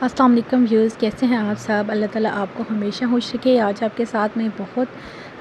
अस्सलाम वालेकुम व्यूज़, कैसे हैं आप सब। अल्लाह ताला आपको हमेशा खुश रखे। आज आपके साथ में बहुत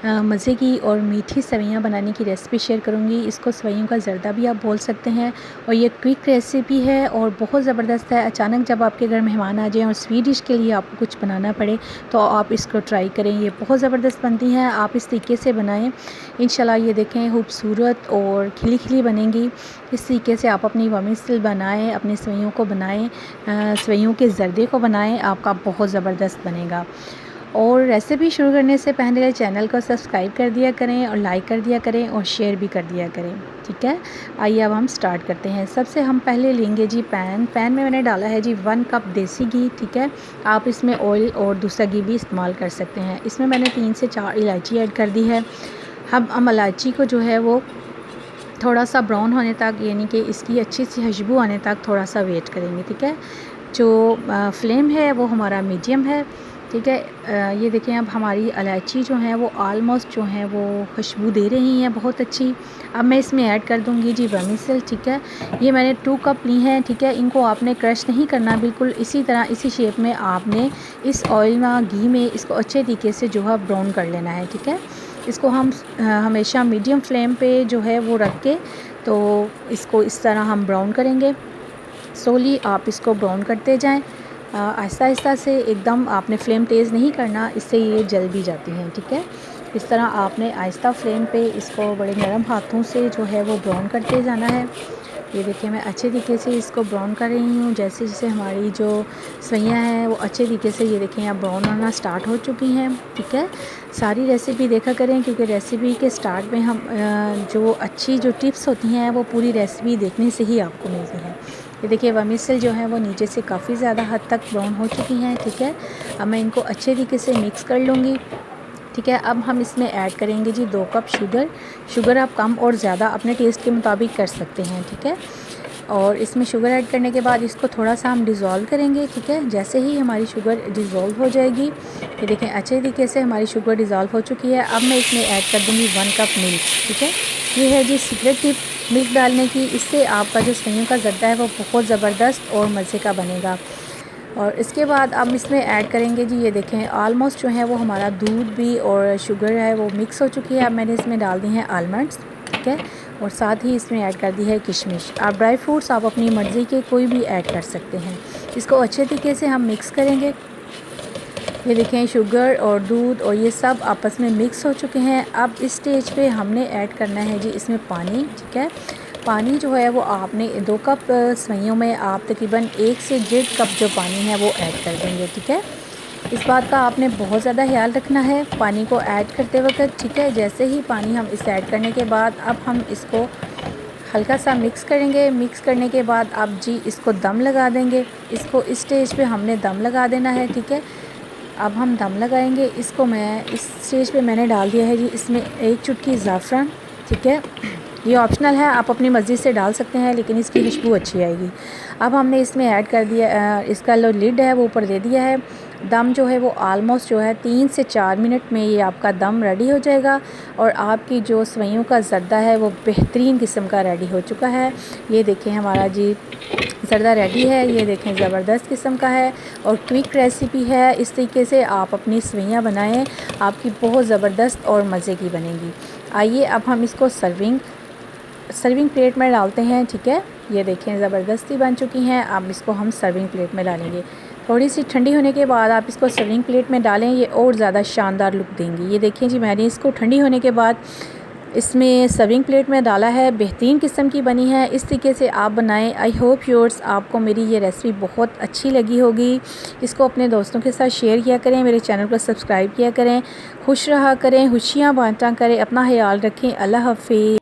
मज़े की और मीठी सेवइयाँ बनाने की रेसिपी शेयर करूँगी। इसको सेवइयों का ज़र्दा भी आप बोल सकते हैं और ये क्विक रेसिपी है और बहुत ज़बरदस्त है। अचानक जब आपके घर मेहमान आ जाएँ और स्वीट डिश के लिए आपको कुछ बनाना पड़े तो आप इसको ट्राई करें, ये बहुत ज़बरदस्त बनती हैं। आप इस तरीके से बनाएँ, इंशाल्लाह ये देखें खूबसूरत और खिली खिली बनेंगी। इस तरीके से आप अपनी वर्मिसेल बनाएँ, अपनी सेवइयों को बनाएँ, सेवइयों के ज़र्दे को बनाएँ, आपका बहुत ज़बरदस्त बनेगा। और रेसिपी शुरू करने से पहले चैनल को सब्सक्राइब कर दिया करें और लाइक कर दिया करें और शेयर भी कर दिया करें, ठीक है। आइए अब हम स्टार्ट करते हैं। सबसे हम पहले लेंगे जी पैन में मैंने डाला है जी 1 कप देसी घी, ठीक है। आप इसमें ऑयल और दूसरा घी भी इस्तेमाल कर सकते हैं। इसमें मैंने 3 से 4 इलायची ऐड कर दी है। हम इलायची को जो है वो थोड़ा सा ब्राउन होने तक, यानी कि इसकी अच्छी सी खुशबू आने तक थोड़ा सा वेट करेंगे, ठीक है। जो फ्लेम है वो हमारा मीडियम है, ठीक है। ये देखें अब हमारी इलायची जो है वो आलमोस्ट जो है वो खुशबू दे रही हैं बहुत अच्छी। अब मैं इसमें ऐड कर दूंगी जी वर्मिसेल, ठीक है। ये मैंने 2 कप ली हैं, ठीक है। इनको आपने क्रश नहीं करना, बिल्कुल इसी तरह इसी शेप में आपने इस ऑयल में घी में इसको अच्छे तरीके से जो है ब्राउन कर लेना है, ठीक है। इसको हम हमेशा मीडियम फ्लेम पे जो है वो रख के तो इसको इस तरह हम ब्राउन करेंगे। स्लोली आप इसको ब्राउन करते जाएं, आहिस्ता आहिस्ता से, एकदम आपने फ्लेम तेज़ नहीं करना, इससे ये जल भी जाती हैं, ठीक है। इस तरह आपने आहिस्ता फ्लेम पे इसको बड़े नरम हाथों से जो है वो ब्राउन करते जाना है। ये देखिए मैं अच्छे तरीके से इसको ब्राउन कर रही हूँ। जैसे जैसे हमारी जो सेवइयाँ हैं वो अच्छे तरीके से, ये देखिए यहाँ ब्राउन होना स्टार्ट हो चुकी हैं, ठीक है। सारी रेसिपी देखा करें क्योंकि रेसिपी के स्टार्ट में हम जो अच्छी जो टिप्स होती हैं वो पूरी रेसिपी देखने से ही आपको मिलती हैं। ये देखिए वर्मिसेल जो है वो नीचे से काफ़ी ज़्यादा हद तक ब्राउन हो चुकी हैं, ठीक है। अब मैं इनको अच्छे तरीके से मिक्स कर लूँगी, ठीक है। अब हम इसमें ऐड करेंगे जी 2 कप शुगर आप कम और ज़्यादा अपने टेस्ट के मुताबिक कर सकते हैं, ठीक है। और इसमें शुगर ऐड करने के बाद इसको थोड़ा सा हम डिज़ोल्व करेंगे, ठीक है। जैसे ही हमारी शुगर डिज़ोल्व हो जाएगी, ये देखें अच्छे तरीके से हमारी शुगर डिज़ोल्व हो चुकी है। अब मैं इसमें ऐड कर दूँगी 1 कप मिल्क, ठीक है। ये है जी सीक्रेट टिप मिल्क डालने की, इससे आपका जो सेवइयों का ज़र्दा है वो बहुत ज़बरदस्त और मज़े का बनेगा। और इसके बाद अब इसमें ऐड करेंगे जी, ये देखें ऑलमोस्ट जो है वो हमारा दूध भी और शुगर है वो मिक्स हो चुकी है। अब मैंने इसमें डाल दी हैं आलमंड्स, ठीक है। और साथ ही इसमें ऐड कर दी है किशमिश। आप ड्राई फ्रूट्स आप अपनी मर्ज़ी के कोई भी ऐड कर सकते हैं। इसको अच्छे तरीके से हम मिक्स करेंगे। ये देखें शुगर और दूध और ये सब आपस में मिक्स हो चुके हैं। अब इस स्टेज पे हमने ऐड करना है जी इसमें पानी, ठीक है। पानी जो है वो आपने 2 कप सेवइयों में आप तकरीबन 1 से 1.5 कप जो पानी है वो ऐड कर देंगे, ठीक है। इस बात का आपने बहुत ज़्यादा ख्याल रखना है पानी को ऐड करते वक्त, ठीक है। जैसे ही पानी हम इस ऐड करने के बाद अब हम इसको हल्का सा मिक्स करेंगे। मिक्स करने के बाद अब जी इसको दम लगा देंगे। इसको इस स्टेज पे हमने दम लगा देना है, ठीक है। अब हम दम लगाएंगे इसको। मैं इस स्टेज पे मैंने डाल दिया है जी इसमें 1 चुटकी ज़ाफ़रान, ठीक है। ये ऑप्शनल है, आप अपनी मर्ज़ी से डाल सकते हैं लेकिन इसकी खुशबू अच्छी आएगी। अब हमने इसमें ऐड कर दिया, इसका जो लिड है वो ऊपर दे दिया है। दम जो है वो आलमोस्ट जो है 3 से 4 मिनट में ये आपका दम रेडी हो जाएगा और आपकी जो सेवइयों का ज़र्दा है वो बेहतरीन किस्म का रेडी हो चुका है। ये देखें हमारा जी ज़र्दा रेडी है, ये देखें ज़बरदस्त किस्म का है और क्विक रेसिपी है। इस तरीके से आप अपनी सेवइयाँ बनाएं, आपकी बहुत ज़बरदस्त और मज़े की बनेगी। आइए अब हम इसको सर्विंग प्लेट में डालते हैं, ठीक है। ये देखें ज़बरदस्ती बन चुकी हैं। अब इसको हम सर्विंग प्लेट में डालेंगे। थोड़ी सी ठंडी होने के बाद आप इसको सर्विंग प्लेट में डालें, ये और ज़्यादा शानदार लुक देंगी। ये देखें जी मैंने इसको ठंडी होने के बाद इसमें सर्विंग प्लेट में डाला है, बेहतरीन किस्म की बनी है। इस तरीके से आप बनाएं। आई होप व्यूअर्स आपको मेरी ये रेसिपी बहुत अच्छी लगी होगी। इसको अपने दोस्तों के साथ शेयर किया करें, मेरे चैनल को सब्सक्राइब किया करें। खुश रहा करें, खुशियाँ बांटा करें, अपना ख्याल रखें। अल्लाह हाफ़िज़।